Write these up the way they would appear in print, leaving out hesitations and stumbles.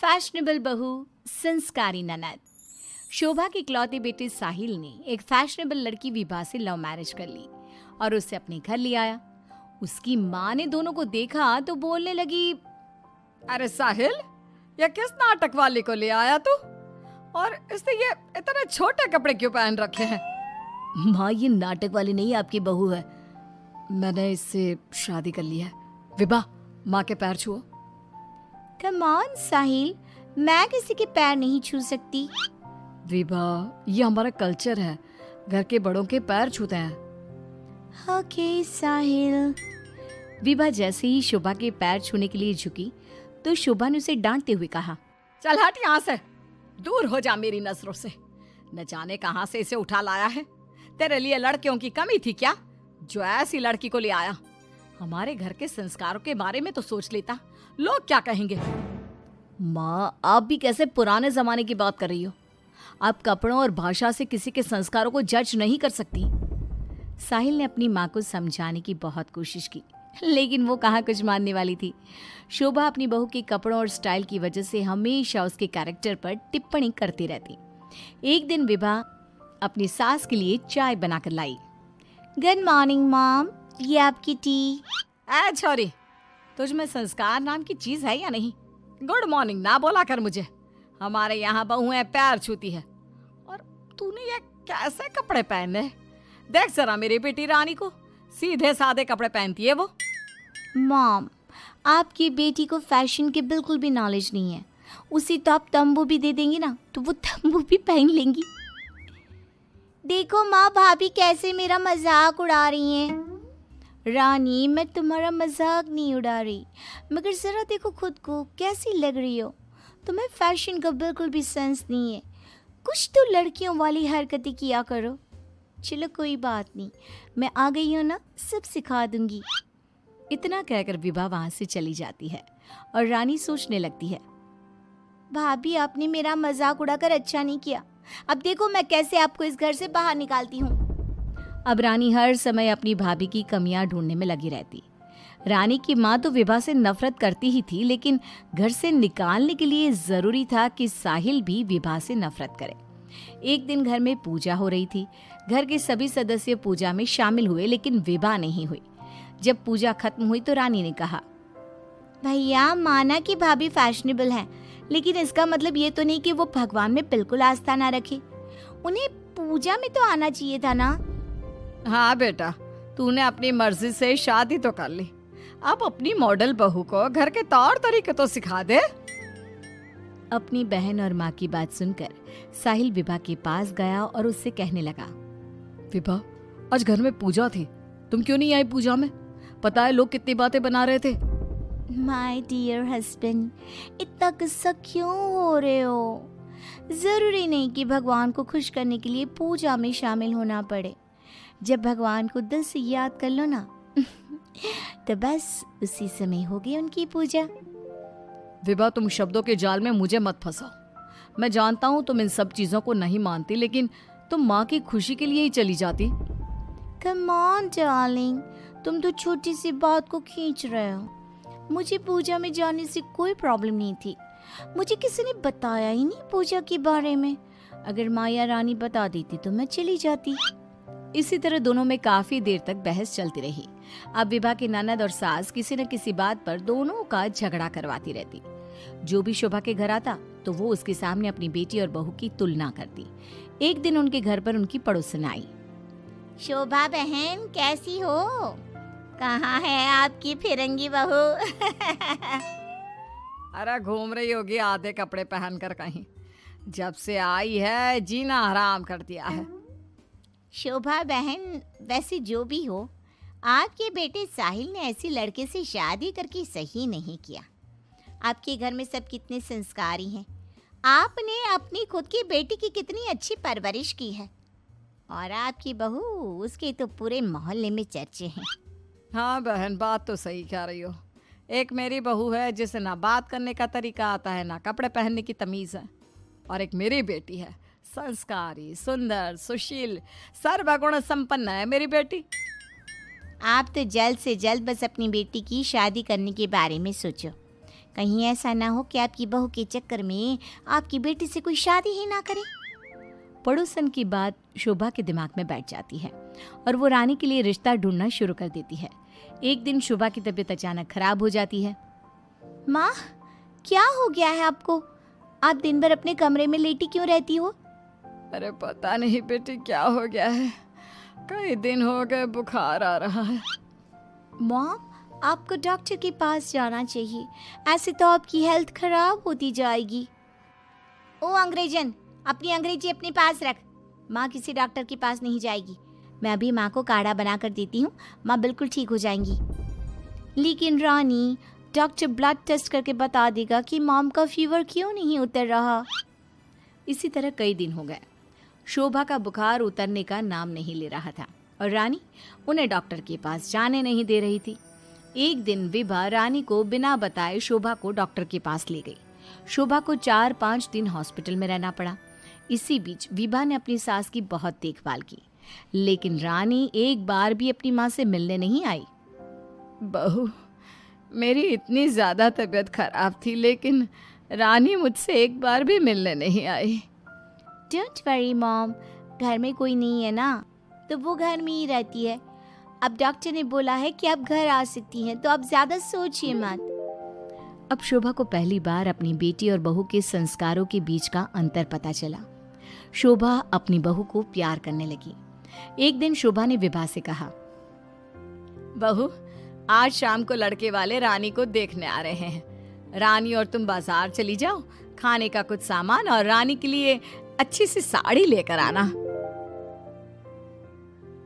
Fashionable बहू, संस्कारी ननद। शोभा की इकलौती बेटी साहिल ने एक फैशनेबल लड़की विभा से लव मैरिज कर ली और उसे अपने घर ले आया। उसकी माँ ने दोनों को देखा तो बोलने लगी, अरे साहिल, ये किस नाटक वाले को ले आया तू? और इसने ये इतने छोटे कपड़े क्यों पहन रखे हैं? माँ, ये नाटक वाली नहीं, आपकी बहू है। मैंने इससे शादी कर ली है। विभा, माँ के पैर छुओ। कम ऑन साहिल, मैं किसी के पैर नहीं छू सकती। विभा, ये हमारा कल्चर है, घर के बड़ों के पैर छूते हैं। ओके साहिल। विभा जैसे ही शोभा के पैर छूने के लिए झुकी तो शोभा ने उसे डांटते हुए कहा, चल हट यहाँ से, दूर हो जा मेरी नजरों से। न जाने कहाँ से इसे उठा लाया है। तेरे लिए लड़कियों की कमी थी क्या, जो ऐसी लड़की को ले आया? हमारे घर के संस्कारों के बारे में तो सोच लेता, लोग क्या कहेंगे? माँ, आप भी कैसे पुराने जमाने की बात कर रही हो? आप कपड़ों और भाषा से किसी के संस्कारों को जज नहीं कर सकती। साहिल ने अपनी माँ को समझाने की बहुत कोशिश की, लेकिन वो कहाँ कुछ मानने वाली थी। शोभा अपनी बहू के कपड़ों और स्टाइल की वजह से हमेशा उसके कैरेक्टर पर टिप्पणी करती रहती। एक दिन विभा अपनी सास के लिए चाय बनाकर लाई। गुड मॉर्निंग मॉम, ये आपकी टी। ऐ छोरी, तुझ में संस्कार नाम की चीज है या नहीं? गुड मॉर्निंग ना बोला कर मुझे। हमारे यहाँ बहुएं पैर छूती है और तूने ये कैसे कपड़े पहने? देख जरा मेरी बेटी रानी को, सीधे सादे कपड़े पहनती है वो। मॉम, आपकी बेटी को फैशन की बिल्कुल भी नॉलेज नहीं है। उसी तो आप तंबू भी दे देंगी ना तो वो तंबू भी पहन लेंगी। देखो माँ, भाभी कैसे मेरा मजाक उड़ा रही हैं। रानी, मैं तुम्हारा मजाक नहीं उड़ा रही, मगर जरा देखो खुद को, कैसी लग रही हो। तुम्हें फैशन का बिल्कुल भी सेंस नहीं है। कुछ तो लड़कियों वाली हरकतें किया करो। चलो कोई बात नहीं, मैं आ गई हूँ ना, सब सिखा दूंगी। इतना कहकर विभा वहां से चली जाती है और रानी सोचने लगती है, भाभी आपने मेरा मजाक उड़ाकर अच्छा नहीं किया। अब देखो मैं कैसे आपको इस घर से बाहर निकालती हूँ। अब रानी हर समय अपनी भाभी की कमियां ढूंढने में लगी रहती। रानी की माँ तो विभा से नफरत करती ही थी, लेकिन घर से निकालने के लिए जरूरी था कि साहिल भी विभा से नफरत करे। एक दिन घर में पूजा हो रही थी। घर के सभी सदस्य पूजा में शामिल हुए, लेकिन विभा नहीं हुई। जब पूजा खत्म हुई तो रानी ने कहा, भैया माना कि भाभी फैशनेबल हैं, लेकिन इसका मतलब ये तो नहीं कि वो भगवान में बिल्कुल आस्था ना रखे। उन्हें पूजा में तो आना चाहिए था ना। हाँ बेटा, तूने अपनी मर्जी से शादी तो कर ली, अब अपनी मॉडल बहू को घर के तौर तरीके तो सिखा दे। अपनी बहन और माँ की बात सुनकर साहिल विभा के पास गया और उससे कहने लगा, विभा, आज घर में पूजा थी, तुम क्यों नहीं आई पूजा में? पता है लोग कितनी बातें बना रहे थे। माय डियर हस्बैंड, इतना गुस्सा क्यों हो रहे हो? जरूरी नहीं कि भगवान को खुश करने के लिए पूजा में शामिल होना पड़े। जब भगवान को दिल से याद कर लो ना तो बस उसी समय होगी उनकी पूजा। विभा, तुम शब्दों के जाल में मुझे मत फंसाओ। मैं जानता हूँ तुम इन सब चीजों को नहीं मानती, लेकिन तुम माँ की खुशी के लिए ही चली जाती। कम ऑन डार्लिंग, तुम तो छोटी सी बात को खींच रहे हो। मुझे पूजा में जाने से कोई प्रॉब्लम नहीं थी। मुझे किसी ने बताया ही नहीं पूजा के बारे में। अगर माया रानी बता देती तो मैं चली जाती। इसी तरह दोनों में काफी देर तक बहस चलती रही। अब विभा की ननद और सास किसी न किसी बात पर दोनों का झगड़ा करवाती रहती। जो भी शोभा के घर आता तो वो उसके सामने अपनी बेटी और बहू की तुलना करती। एक दिन उनके घर पर उनकी पड़ोसन आई। शोभा बहन, कैसी हो? कहाँ है आपकी फिरंगी बहू? अरे घूम रही होगी आधे कपड़े पहनकर कहीं। जब से आई है जीना हराम कर दिया है। शोभा बहन, वैसे जो भी हो, आपके बेटे साहिल ने ऐसी लड़के से शादी करके सही नहीं किया। आपके घर में सब कितने संस्कारी हैं। आपने अपनी खुद की बेटी की कितनी अच्छी परवरिश की है, और आपकी बहू, उसके तो पूरे मोहल्ले में चर्चे हैं। हाँ बहन, बात तो सही कह रही हो। एक मेरी बहू है जिसे ना बात करने का तरीका आता है, ना कपड़े पहनने की तमीज़ है, और एक मेरी बेटी है, संस्कारी, सुंदर, सुशील, सर्वगुण संपन्न है मेरी बेटी। आप तो जल्द से जल्द बस अपनी बेटी की शादी करने के बारे में सोचो। कहीं ऐसा ना हो कि आपकी बहू के चक्कर में आपकी बेटी से कोई शादी ही ना करे। पड़ोसन की बात शोभा के दिमाग में बैठ जाती है और वो रानी के लिए रिश्ता ढूंढना शुरू कर देती है। एक दिन शोभा की तबीयत अचानक खराब हो जाती है। माँ, क्या हो गया है आपको? आप दिन भर अपने कमरे में लेटी क्यों रहती हो? अरे पता नहीं बेटी क्या हो गया है, कई दिन हो गए बुखार आ रहा है। मॉम, आपको डॉक्टर के पास जाना चाहिए, ऐसे तो आपकी हेल्थ खराब होती जाएगी। ओ अंग्रेजन, अपनी अंग्रेजी अपने पास रख। माँ किसी डॉक्टर के पास नहीं जाएगी। मैं अभी माँ को काढ़ा बना कर देती हूँ, माँ बिल्कुल ठीक हो जाएंगी। लेकिन रानी, डॉक्टर ब्लड टेस्ट करके बता देगा कि मॉम का फीवर क्यों नहीं उतर रहा। इसी तरह कई दिन हो गए। शोभा का बुखार उतरने का नाम नहीं ले रहा था और रानी उन्हें डॉक्टर के पास जाने नहीं दे रही थी। एक दिन विभा रानी को बिना बताए शोभा को डॉक्टर के पास ले गई। शोभा को 4-5 दिन हॉस्पिटल में रहना पड़ा। इसी बीच विभा ने अपनी सास की बहुत देखभाल की, लेकिन रानी एक बार भी अपनी माँ से मिलने नहीं आई। बहू, मेरी इतनी ज़्यादा तबीयत खराब थी, लेकिन रानी मुझसे एक बार भी मिलने नहीं आई। डोंट वरी मॉम, घर में कोई नहीं है ना, तो वो घर में ही रहती है। अब डॉक्टर ने बोला है कि आप घर आ सकती हैं, तो आप ज़्यादा सोचिए मत। अब शोभा को पहली बार अपनी बेटी और बहू के संस्कारों के बीच का अंतर पता चला। शोभा अपनी बहू को प्यार करने लगी। एक दिन शोभा ने विभा से कहा, बहू, आज शाम को लड़के वाले रानी को देखने आ रहे हैं। रानी और तुम बाजार चली जाओ, खाने का कुछ सामान और रानी के लिए अच्छी सी साड़ी लेकर आना।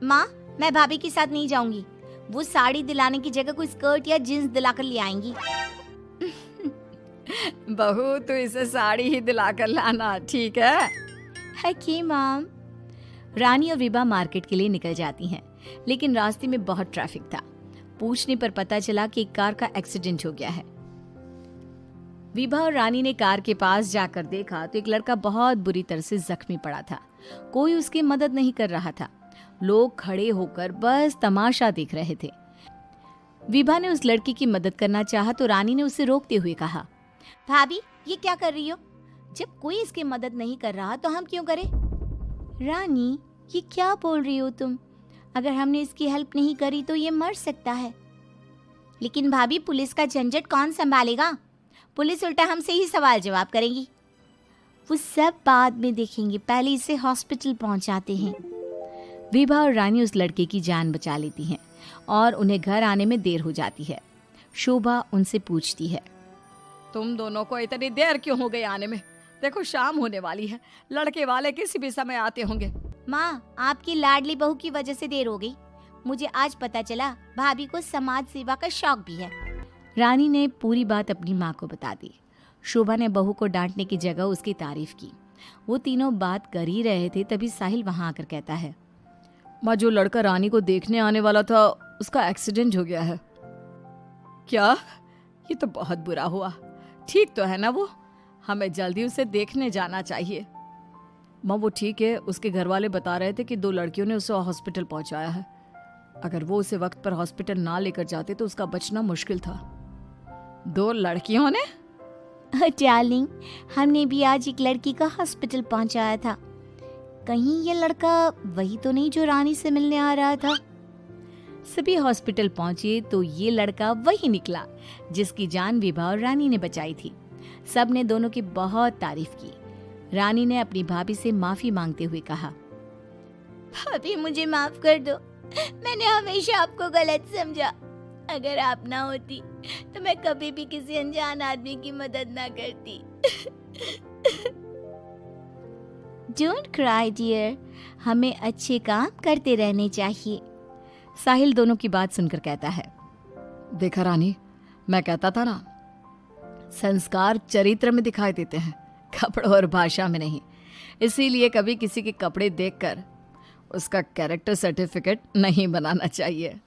माँ, मैं भाभी के साथ नहीं जाऊंगी। वो साड़ी दिलाने की जगह कोई स्कर्ट या जींस दिलाकर ले आएंगी। बहू, तो इसे साड़ी ही दिलाकर लाना, ठीक है? Okay mom. रानी और विभा मार्केट के लिए निकल जाती हैं, लेकिन रास्ते में बहुत ट्रैफिक था। पूछने पर पता चला कि एक कार का एक्सीडेंट हो गया है। विभा और रानी ने कार के पास जाकर देखा तो एक लड़का बहुत बुरी तरह से जख्मी पड़ा था। कोई उसकी मदद नहीं कर रहा था। लोग खड़े होकर बस तमाशा देख रहे थे। विभा ने उस लड़की की मदद करना चाहा तो रानी ने उसे रोकते हुए कहा, भाभी, ये क्या कर रही हो? जब कोई इसकी मदद नहीं कर रहा तो हम क्यों करें? रानी, ये क्या बोल रही हो तुम? अगर हमने इसकी हेल्प नहीं करी तो ये मर सकता है। लेकिन भाभी, पुलिस का झंझट कौन संभालेगा? पुलिस उल्टा हमसे ही सवाल जवाब करेगी। वो सब बाद में देखेंगे, पहले इसे हॉस्पिटल पहुंचाते हैं। विभा और रानी उस लड़के की जान बचा लेती हैं और उन्हें घर आने में देर हो जाती है। शोभा उनसे पूछती है, तुम दोनों को इतनी देर क्यों हो गई आने में? देखो शाम होने वाली है, लड़के वाले किसी भी समय आते होंगे। माँ, आपकी लाडली बहू की वजह से देर हो गई। मुझे आज पता चला भाभी को समाज सेवा का शौक भी है। रानी ने पूरी बात अपनी माँ को बता दी। शोभा ने बहू को डांटने की जगह उसकी तारीफ की। वो तीनों बात कर ही रहे थे, तभी साहिल वहां आकर कहता है, माँ, जो लड़का रानी को देखने आने वाला था उसका एक्सीडेंट हो गया है। क्या? ये तो बहुत बुरा हुआ। ठीक तो है ना वो? हमें जल्दी उसे देखने जाना चाहिए। माँ, वो ठीक है, उसके घर वाले बता रहे थे कि 2 लड़कियों ने उसे हॉस्पिटल पहुंचाया है। अगर वो उसे वक्त पर हॉस्पिटल ना लेकर जाते तो उसका बचना मुश्किल था। 2 लड़कियों ने? डार्लिंग, हमने भी आज एक लड़की का हॉस्पिटल पहुंचाया था। कहीं ये लड़का वही तो नहीं जो रानी से मिलने आ रहा था? सभी हॉस्पिटल पहुंचे तो ये लड़का वही निकला जिसकी जान विभा और रानी ने बचाई थी। सब ने दोनों की बहुत तारीफ की। रानी ने अपनी भाभी से माफी मांगते हुए कहा, भाभी, मुझे माफ कर दो। मैंने हमेशा आपको गलत समझा। अगर आप ना होती तो मैं कभी भी किसी अनजान आदमी की मदद ना करती। डोंट क्राई डियर, हमें अच्छे काम करते रहने चाहिए। साहिल दोनों की बात सुनकर कहता है, देखा रानी, मैं कहता था ना, संस्कार चरित्र में दिखाई देते हैं, कपड़ों और भाषा में नहीं। इसीलिए कभी किसी के कपड़े देखकर उसका कैरेक्टर सर्टिफिकेट नहीं बनाना चाहिए।